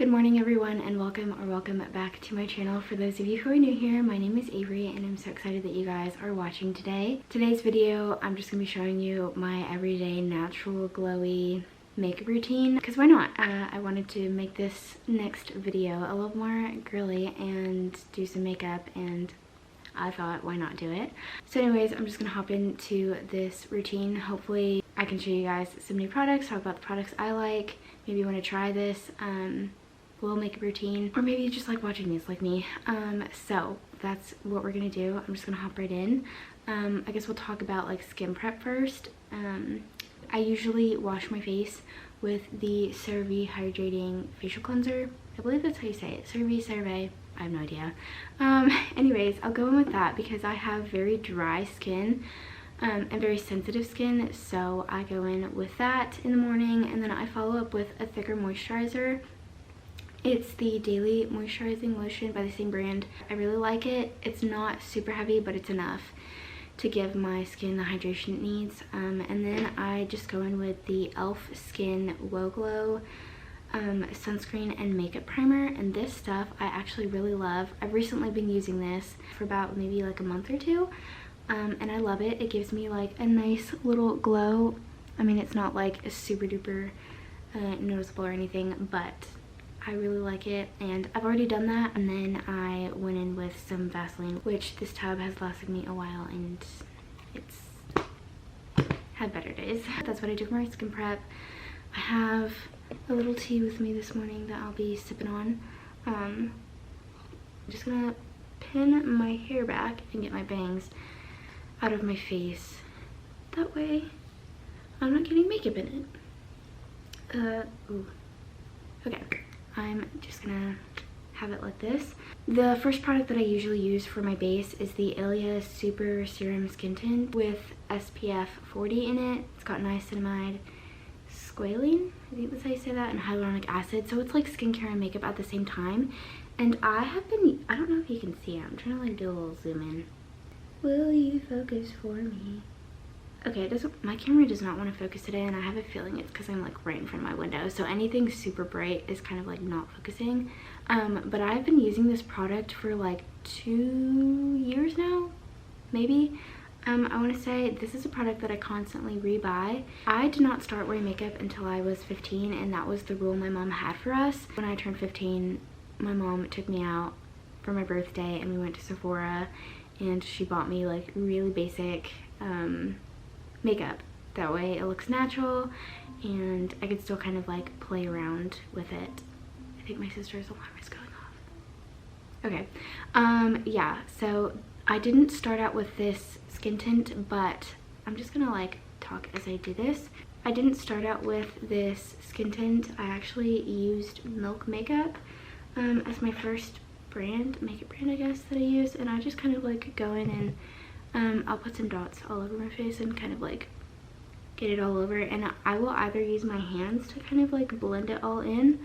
Good morning everyone, and welcome back to my channel. For those of you who are new here, my name is Avery and I'm so excited that you guys are watching today. Today's video, I'm just gonna be showing you my everyday natural glowy makeup routine, because why not? I wanted to make this next video a little more girly and do some makeup, and I thought, why not do it? So anyways, I'm just gonna hop into this routine. Hopefully I can show you guys some new products, talk about the products I like. Maybe you want to try this little makeup routine, or maybe you just like watching these like me. So that's what we're gonna do. I'm just gonna hop right in. I guess we'll talk about like skin prep first. I usually wash my face with the CeraVe Hydrating Facial Cleanser. I believe that's how you say it. CeraVe. I have no idea. Anyways, I'll go in with that because I have very dry skin and very sensitive skin, so I go in with that in the morning, and then I follow up with a thicker moisturizer. It's the Daily Moisturizing Lotion by the same brand. I really like it. It's not super heavy, but it's enough to give my skin the hydration it needs. And then I just go in with the e.l.f. Skin Woe Glow sunscreen and makeup primer, and this stuff I actually really love. I've recently been using this for about maybe like a month or two, and I love it. It gives me like a nice little glow. I mean, it's not like a super duper noticeable or anything, but I really like it, and I've already done that. And then I went in with some Vaseline, which this tub has lasted me a while and it's had better days. That's what I do for my skin prep. I have a little tea with me this morning that I'll be sipping on. I'm just gonna pin my hair back and get my bangs out of my face. That way I'm not getting makeup in it. Ooh. Okay. I'm just gonna have it like this. The first product that I usually use for my base is the Ilia Super Serum Skin Tint with SPF 40 in it. It's got niacinamide, squalene, I think that's how you say that, and hyaluronic acid. So it's like skincare and makeup at the same time. And I don't know if you can see it. I'm trying to like do a little zoom in. Will you focus for me? Okay, my camera does not want to focus today, and I have a feeling it's because I'm like right in front of my window, so anything super bright is kind of like not focusing. But I've been using this product for like 2 years now, maybe. I want to say this is a product that I constantly rebuy. I did not start wearing makeup until I was 15, and that was the rule my mom had for us. When I turned 15, my mom took me out for my birthday and we went to Sephora, and she bought me like really basic makeup. That way it looks natural and I could still kind of like play around with it. I think my sister's alarm is going off. Okay, yeah, so I didn't start out with this skin tint, but I'm just gonna like talk as I do this. I didn't start out with this skin tint. I actually used Milk Makeup as my first makeup brand I guess that I use, and I just kind of like go in and I'll put some dots all over my face and kind of like get it all over, and I will either use my hands to kind of like blend it all in,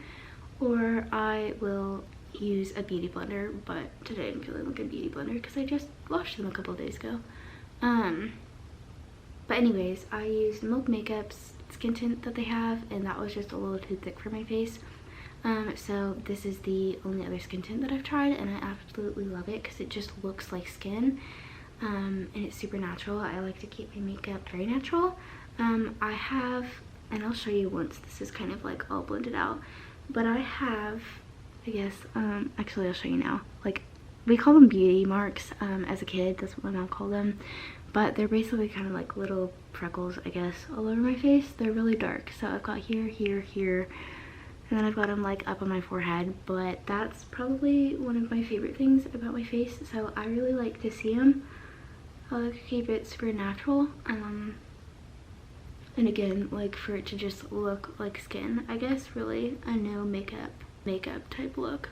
or I will use a beauty blender, but today I'm feeling like a beauty blender because I just washed them a couple of days ago. But anyways, I used Milk Makeup's skin tint that they have, and that was just a little too thick for my face. So this is the only other skin tint that I've tried, and I absolutely love it because it just looks like skin. And it's super natural. I like to keep my makeup very natural. I have, and I'll show you once this is kind of like all blended out, but I have, I guess, actually I'll show you now. Like, we call them beauty marks as a kid. That's what my mom called them, but they're basically kind of like little freckles, I guess, all over my face. They're really dark, so I've got here, and then I've got them like up on my forehead, but that's probably one of my favorite things about my face, so I really like to see them. I like to keep it super natural, and again, like for it to just look like skin, I guess, really a no makeup type look.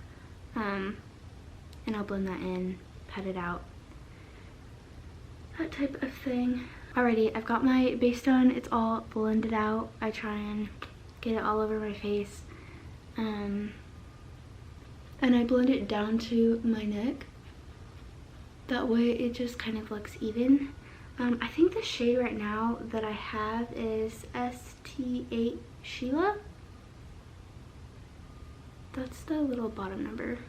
And I'll blend that in, pat it out, that type of thing. Alrighty, I've got my base done. It's all blended out. I try and get it all over my face, and I blend it down to my neck. That way it just kind of looks even. I think the shade right now that I have is ST8 Sheila. That's the little bottom number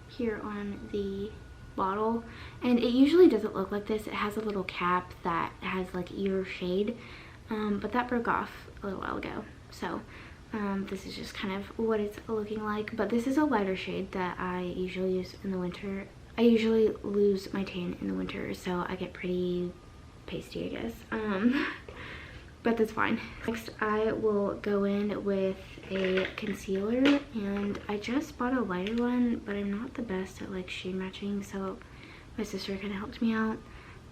here on the bottle, and it usually doesn't look like this. It has a little cap that has like your shade, but that broke off a little while ago, so this is just kind of what it's looking like. But this is a lighter shade that I usually use in the winter. I usually lose my tan in the winter, so I get pretty pasty, I guess. But that's fine. Next, I will go in with a concealer, and I just bought a lighter one, but I'm not the best at like shade matching, so my sister kind of helped me out.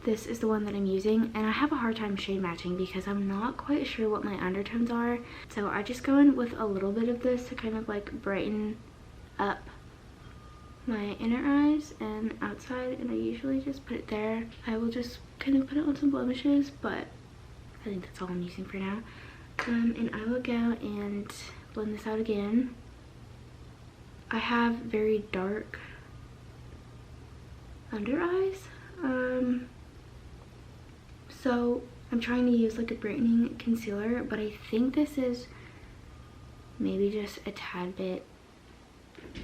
This is the one that I'm using, and I have a hard time shade matching because I'm not quite sure what my undertones are. So I just go in with a little bit of this to kind of like brighten up my inner eyes and outside, and I usually just put it there. I will just kind of put it on some blemishes, but I think that's all I'm using for now. And I will go and blend this out again. I have very dark under eyes, so I'm trying to use like a brightening concealer, but I think this is maybe just a tad bit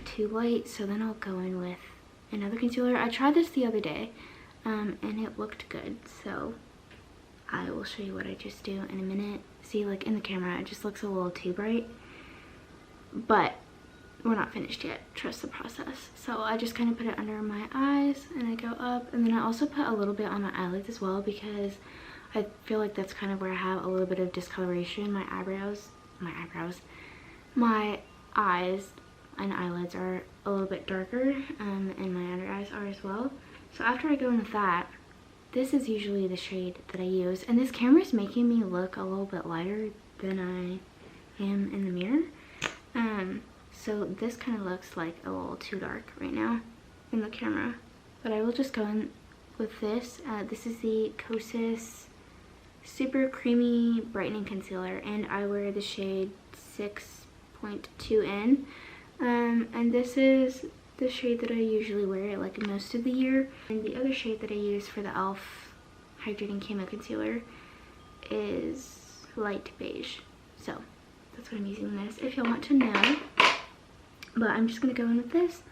too light, so then I'll go in with another concealer. I tried this the other day, and it looked good, so I will show you what I just do in a minute. See, like in the camera, it just looks a little too bright, but we're not finished yet. Trust the process. So I just kind of put it under my eyes, and I go up, and then I also put a little bit on my eyelids as well, because I feel like that's kind of where I have a little bit of discoloration. My eyes and eyelids are a little bit darker, and my under eyes are as well. So after I go in with that, this is usually the shade that I use, and this camera is making me look a little bit lighter than I am in the mirror. So this kind of looks like a little too dark right now in the camera, but I will just go in with this. This is the Kosas Super Creamy Brightening Concealer, and I wear the shade 6.2N, and this is the shade that I usually wear like most of the year. And the other shade that I use for the e.l.f. Hydrating Camo Concealer is light beige, so that's what I'm using this, if you'll want to know. But I'm just gonna go in with this,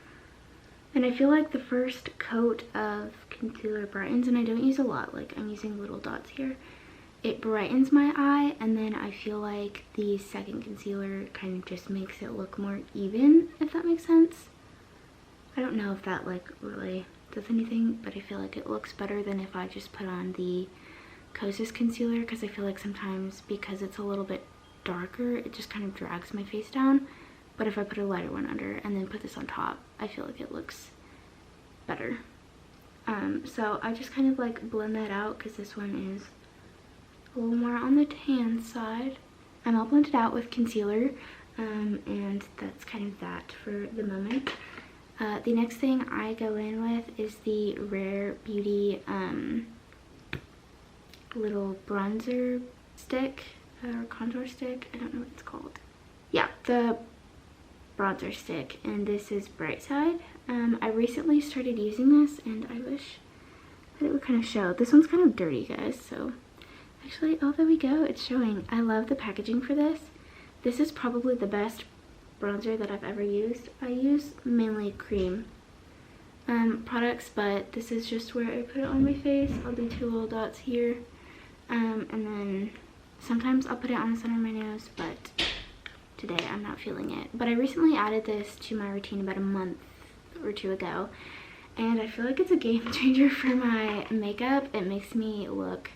and I feel like the first coat of concealer brightens, and I don't use a lot, like I'm using little dots here. It brightens my eye, and then I feel like the second concealer kind of just makes it look more even, if that makes sense. I don't know if that like really does anything, but I feel like it looks better than if I just put on the Kosas concealer, because I feel like sometimes because it's a little bit darker, it just kind of drags my face down. But if I put a lighter one under and then put this on top, I feel like it looks better. So I just kind of like blend that out, because this one is a little more on the tan side. I'm all blended out with concealer, and that's kind of that for the moment. The next thing I go in with is the Rare Beauty little bronzer stick, or contour stick, I don't know what it's called. Yeah, the bronzer stick, and this is Bright Side. I recently started using this, and I wish that it would kind of show. This one's kind of dirty, guys, so actually, oh, there we go, it's showing. I love the packaging for this. This is probably the best bronzer that I've ever used. I use mainly cream products, but this is just where I put it on my face. I'll do two little dots here, and then sometimes I'll put it on the center of my nose, but today I'm not feeling it. But I recently added this to my routine about a month or two ago, and I feel like it's a game changer for my makeup. It makes me look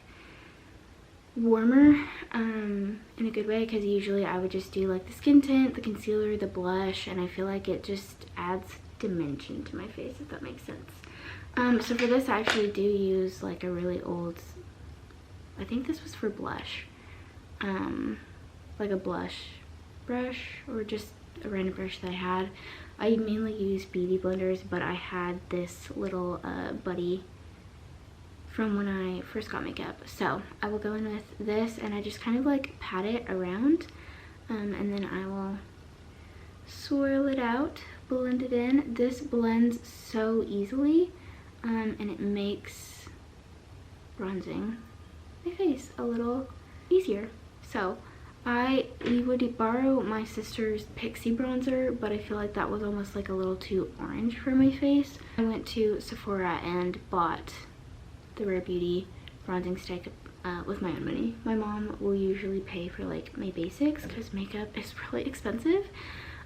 warmer in a good way, because usually I would just do like the skin tint, the concealer, the blush, and I feel like it just adds dimension to my face, if that makes sense. So for this, I actually do use like a really old, I think this was for blush, like a blush brush, or just a random brush that I had. I mainly use beauty blenders, but I had this little buddy from when I first got makeup. So I will go in with this, and I just kind of like pat it around, and then I will swirl it out, blend it in. This blends so easily, and it makes bronzing my face a little easier. So we would borrow my sister's Pixie bronzer, but I feel like that was almost like a little too orange for my face. I went to Sephora and bought the Rare Beauty bronzing stick with my own money. My mom will usually pay for like my basics because makeup is really expensive.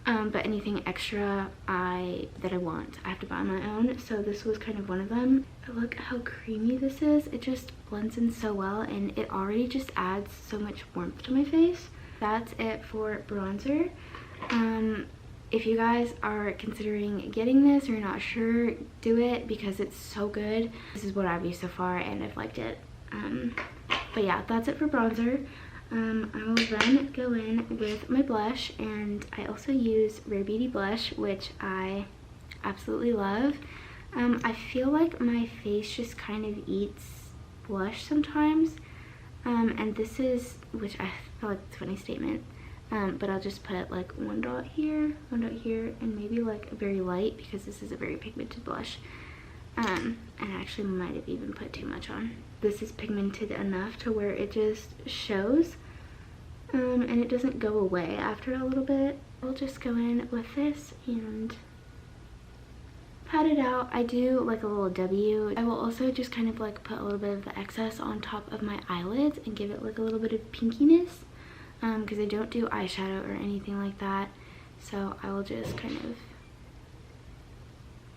But anything extra that I want, I have to buy on my own. So this was kind of one of them. Look how creamy this is. It just blends in so well, and it already just adds so much warmth to my face. That's it for bronzer. If you guys are considering getting this or you're not sure, do it because it's so good. This is what I've used so far and I've liked it. But yeah, that's it for bronzer. I will then go in with my blush, and I also use Rare Beauty blush, which I absolutely love. I feel like my face just kind of eats blush sometimes, and this is, which I feel like it's a funny statement, but I'll just put like one dot here, and maybe like a very light because this is a very pigmented blush. And I actually might have even put too much on. This is pigmented enough to where it just shows, and it doesn't go away after a little bit. I'll just go in with this and pat it out. I do like a little W. I will also just kind of like put a little bit of the excess on top of my eyelids and give it like a little bit of pinkiness, because I don't do eyeshadow or anything like that. So I will just kind of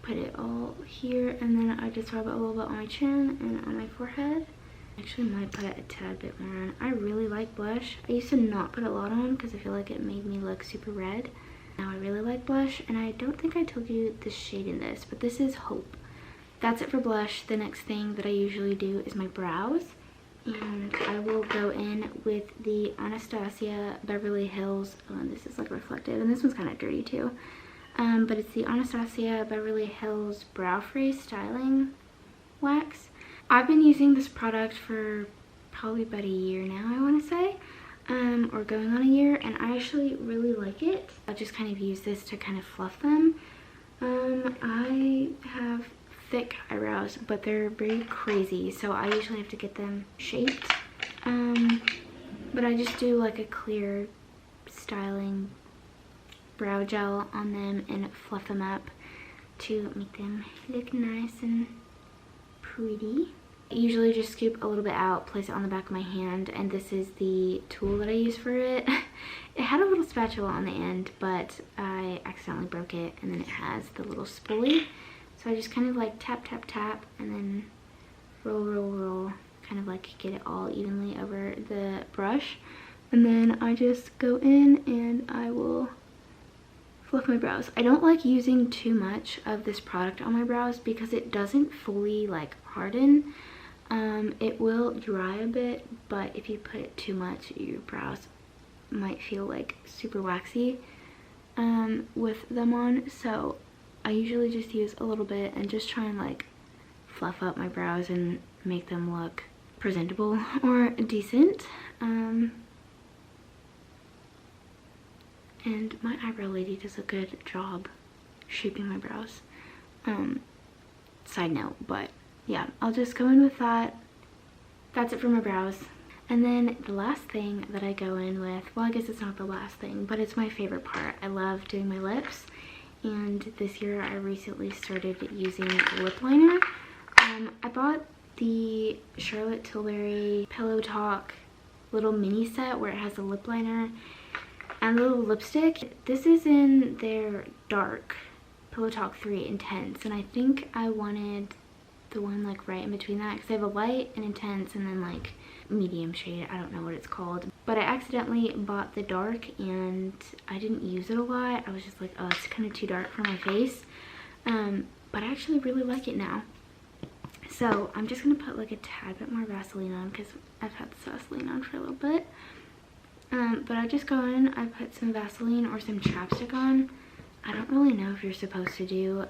put it all here, and then I just rub it a little bit on my chin and on my forehead. Actually might put a tad bit more on. I really like blush. I used to not put a lot on because I feel like it made me look super red. Now I really like blush, and I don't think I told you the shade in this, but this is Hope. That's it for blush. The next thing that I usually do is my brows, and I will go in with the Anastasia Beverly Hills. Oh, and this is like reflective, and this one's kind of dirty too. But it's the Anastasia Beverly Hills Brow Freeze Styling Wax. I've been using this product for probably about a year now, I want to say, or going on a year, and I actually really like it. I just kind of use this to kind of fluff them. I have thick eyebrows, but they're very crazy, so I usually have to get them shaped. But I just do like a clear styling brow gel on them and fluff them up to make them look nice and pretty. I usually just scoop a little bit out, place it on the back of my hand, and this is the tool that I use for it. It had a little spatula on the end, but I accidentally broke it, and then it has the little spoolie. So I just kind of like tap, tap, tap, and then roll, roll, roll, kind of like get it all evenly over the brush. And then I just go in and I will fluff my brows. I don't like using too much of this product on my brows because it doesn't fully like harden. It will dry a bit, but if you put it too much, your brows might feel like super waxy with them on. So I usually just use a little bit and just try and like fluff up my brows and make them look presentable or decent. And my eyebrow lady does a good job shaping my brows. Side note, but yeah, I'll just go in with that. That's it for my brows. And then the last thing that I go in with, well, I guess it's not the last thing, but it's my favorite part. I love doing my lips, and this year I recently started using lip liner. I bought the Charlotte Tilbury Pillow Talk little mini set where it has a lip liner and a little lipstick. This is in their dark Pillow Talk 3 Intense, and I think I wanted the one like right in between that because they have a light and intense and then like medium shade. I don't know what it's called, but I accidentally bought the dark and I didn't use it a lot. I was just like, oh, it's kind of too dark for my face, but I actually really like it now. So I'm just gonna put like a tad bit more Vaseline on because I've had this Vaseline on for a little bit. But I just go in, I put some Vaseline or some chapstick on. I don't really know if you're supposed to do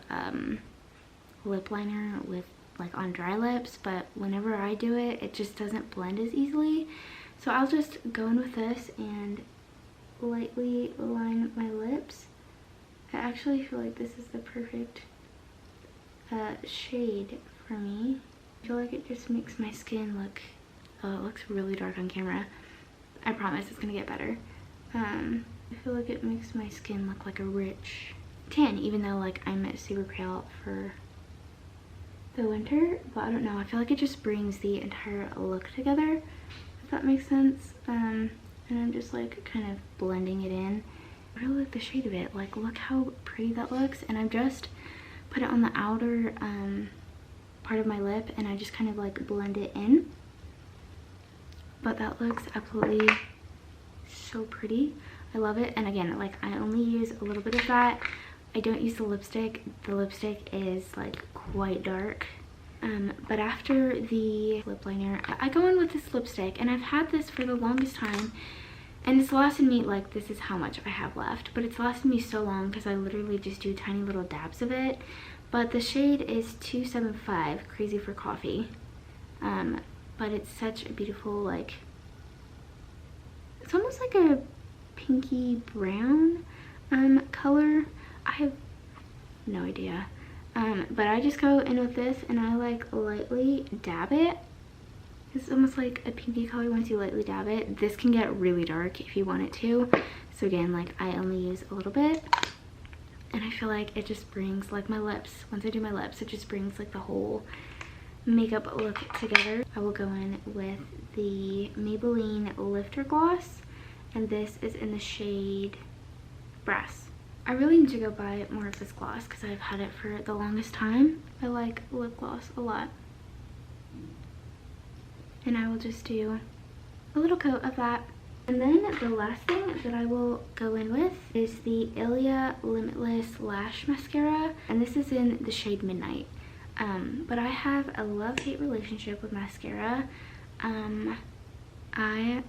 lip liner with like on dry lips, but whenever I do it, it just doesn't blend as easily. So I'll just go in with this and lightly line my lips. I actually feel like this is the perfect shade for me. I feel like it just makes my skin look, oh, it looks really dark on camera. I promise it's gonna get better. I feel like it makes my skin look like a rich tan, even though like I'm super pale for the winter. But I don't know, I feel like it just brings the entire look together, if that makes sense. And I'm just like kind of blending it in. I really like the shade of it. Like, look how pretty that looks. And I've just put it on the outer part of my lip, and I just kind of like blend it in. But that looks absolutely so pretty. I love it. And again, like, I only use a little bit of that. I don't use the lipstick. The lipstick is like quite dark. But after the lip liner, I go in with this lipstick, and I've had this for the longest time, and it's lasted me, like, this is how much I have left, but it's lasted me so long because I literally just do tiny little dabs of it. But the shade is 275, Crazy for Coffee. But it's such a beautiful, like, it's almost like a pinky brown color. I have no idea. But I just go in with this, and I like lightly dab it. It's almost like a pinky color once you lightly dab it. This can get really dark if you want it to. So again, like, I only use a little bit. And I feel like it just brings, like, my lips, once I do my lips, it just brings like the whole makeup look together. I will go in with the Maybelline Lifter Gloss, and this is in the shade Brass. I really need to go buy more of this gloss because I've had it for the longest time. I like lip gloss a lot. And I will just do a little coat of that. And then the last thing that I will go in with is the Ilia Limitless Lash Mascara. And this is in the shade Midnight. But I have a love-hate relationship with mascara. I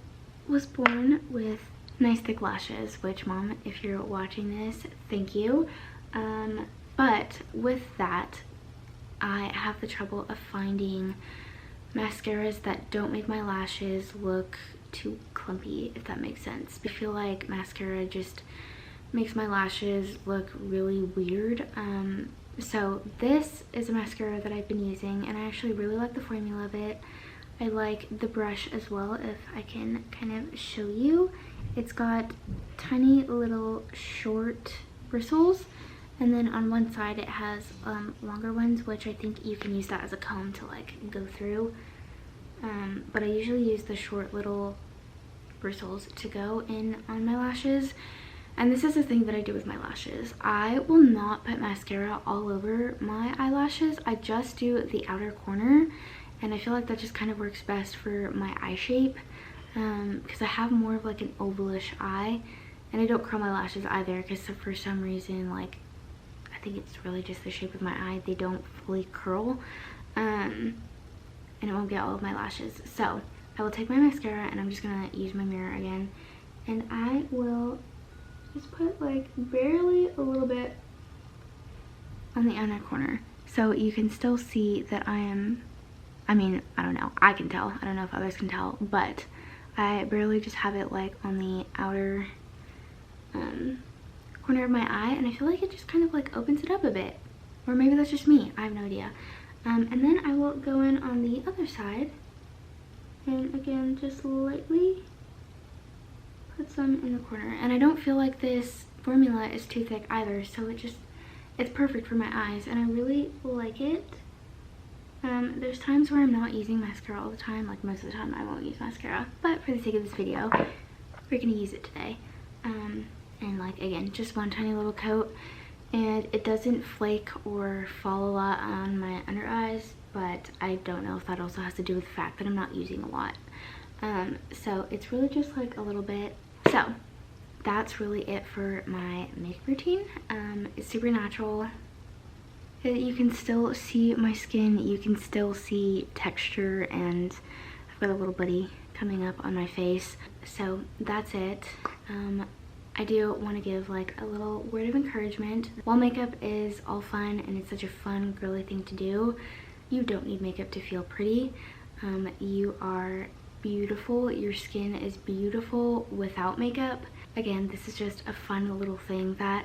was born with nice thick lashes, which, Mom, if you're watching this, thank you. But with that, I have the trouble of finding mascaras that don't make my lashes look too clumpy, if that makes sense. I feel like mascara just makes my lashes look really weird. So this is a mascara that I've been using, and I actually really like the formula of it. I like the brush as well, if I can kind of show you. It's got tiny little short bristles, and then on one side it has longer ones, which I think you can use that as a comb to like go through. But I usually use the short little bristles to go in on my lashes. And this is the thing that I do with my lashes. I will not put mascara all over my eyelashes. I just do the outer corner, and I feel like that just kind of works best for my eye shape, because I have more of like an ovalish eye, and I don't curl my lashes either because for some reason, like, I think it's really just the shape of my eye. They don't fully curl, and it won't get all of my lashes. So I will take my mascara, and I'm just gonna use my mirror again, and I will just put like barely a little bit on the inner corner, so you can still see that I mean, I don't know, I can tell, I don't know if others can tell, but I barely just have it like on the outer corner of my eye, and I feel like it just kind of like opens it up a bit, or maybe that's just me, I have no idea. And then I will go in on the other side, and again, just lightly put some in the corner. And I don't feel like this formula is too thick either, so it's perfect for my eyes, and I really like it. There's times where I'm not using mascara all the time, like most of the time I won't use mascara, but for the sake of this video, we're gonna use it today. And like, again, just one tiny little coat, and it doesn't flake or fall a lot on my under eyes, but I don't know if that also has to do with the fact that I'm not using a lot. So it's really just like a little bit. So that's really it for my makeup routine. It's super natural. You can still see my skin, you can still see texture, and I've got a little buddy coming up on my face. So that's it. I do want to give like a little word of encouragement. While makeup is all fun and it's such a fun girly thing to do, you don't need makeup to feel pretty. You are beautiful, your skin is beautiful without makeup. Again, this is just a fun little thing that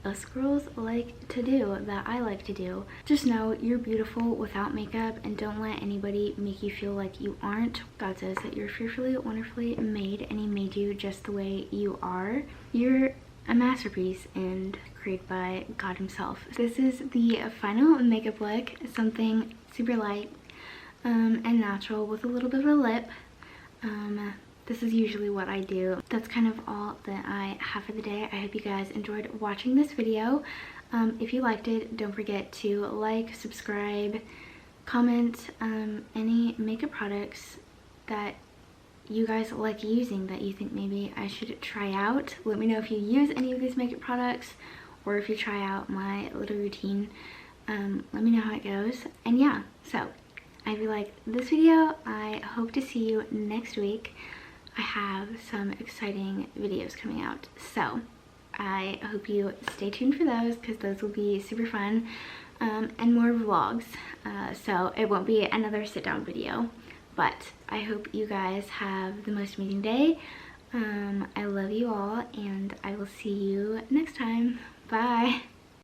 us girls like to do, that I like to do. Just know you're beautiful without makeup, and don't let anybody make you feel like you aren't. God says that you're fearfully, wonderfully made, and he made you just the way you are. You're a masterpiece and created by God himself. This is the final makeup look, something super light and natural with a little bit of a lip. This is usually what I do. That's kind of all that I have for the day. I hope you guys enjoyed watching this video. If you liked it, don't forget to like, subscribe, comment any makeup products that you guys like using that you think maybe I should try out. Let me know if you use any of these makeup products, or if you try out my little routine. Let me know how it goes. And yeah, so I feel like this video, I hope to see you next week. I have some exciting videos coming out, so I hope you stay tuned for those, because those will be super fun, and more vlogs. So it won't be another sit down video, but I hope you guys have the most amazing day. I love you all, and I will see you next time. Bye.